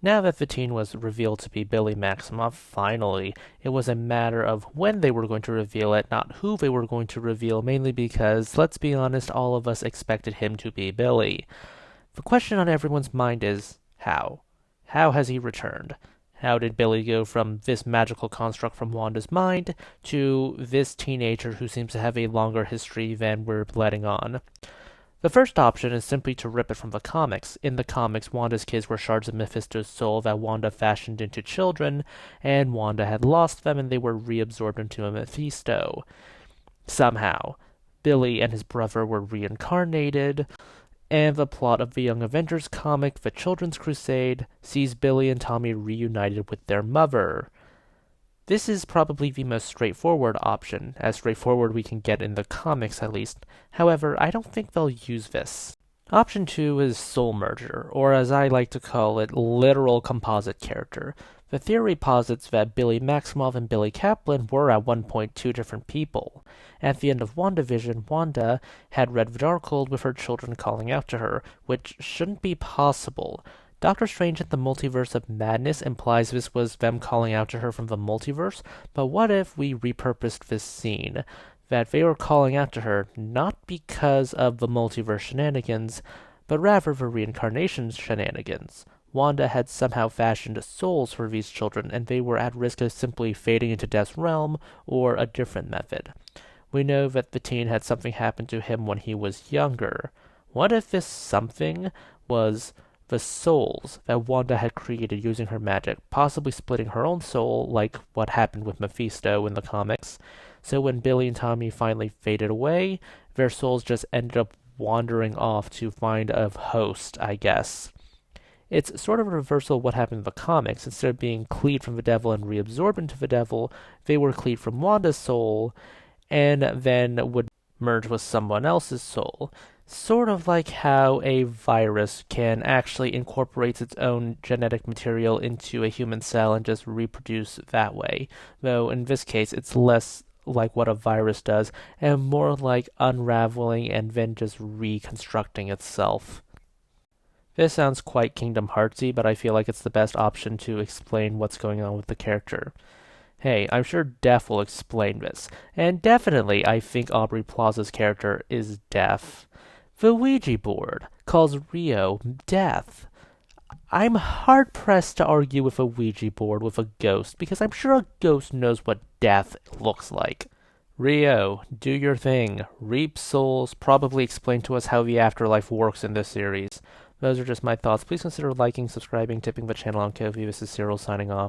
Now that Fatine was revealed to be Billy Maximoff, finally, it was a matter of when they were going to reveal it, not who they were going to reveal, mainly because, let's be honest, all of us expected him to be Billy. The question on everyone's mind is, how? How has he returned? How did Billy go from this magical construct from Wanda's mind to this teenager who seems to have a longer history than we're letting on? The first option is simply to rip it from the comics. In the comics, Wanda's kids were shards of Mephisto's soul that Wanda fashioned into children, and Wanda had lost them and they were reabsorbed into a Mephisto. Somehow, Billy and his brother were reincarnated, and the plot of the Young Avengers comic, The Children's Crusade, sees Billy and Tommy reunited with their mother. This is probably the most straightforward option, as straightforward we can get in the comics at least. However, I don't think they'll use this. Option 2 is Soul Merger, or as I like to call it, literal composite character. The theory posits that Billy Maximoff and Billy Kaplan were at one point two different people. At the end of WandaVision, Wanda had read the Darkhold with her children calling out to her, which shouldn't be possible. Doctor Strange in the Multiverse of Madness implies this was them calling out to her from the multiverse, but what if we repurposed this scene? That they were calling out to her not because of the multiverse shenanigans, but rather the reincarnation shenanigans. Wanda had somehow fashioned souls for these children, and they were at risk of simply fading into Death's realm, or a different method. We know that the teen had something happen to him when he was younger. What if this something was the souls that Wanda had created using her magic, possibly splitting her own soul, like what happened with Mephisto in the comics? So when Billy and Tommy finally faded away, their souls just ended up wandering off to find a host, I guess. It's sort of a reversal of what happened in the comics. Instead of being cleaved from the devil and reabsorbed into the devil, they were cleaved from Wanda's soul and then would merge with someone else's soul. Sort of like how a virus can actually incorporate its own genetic material into a human cell and just reproduce that way. Though in this case, it's less like what a virus does and more like unraveling and then just reconstructing itself. This sounds quite Kingdom Heartsy, but I feel like it's the best option to explain what's going on with the character. Hey, I'm sure Death will explain this, and definitely I think Aubrey Plaza's character is deaf. The Ouija board calls Rio Death. I'm hard-pressed to argue with a Ouija board with a ghost, because I'm sure a ghost knows what death looks like. Rio, do your thing. Reap souls, probably explain to us how the afterlife works in this series. Those are just my thoughts. Please consider liking, subscribing, tipping the channel on Ko-fi. This is Cyril signing off.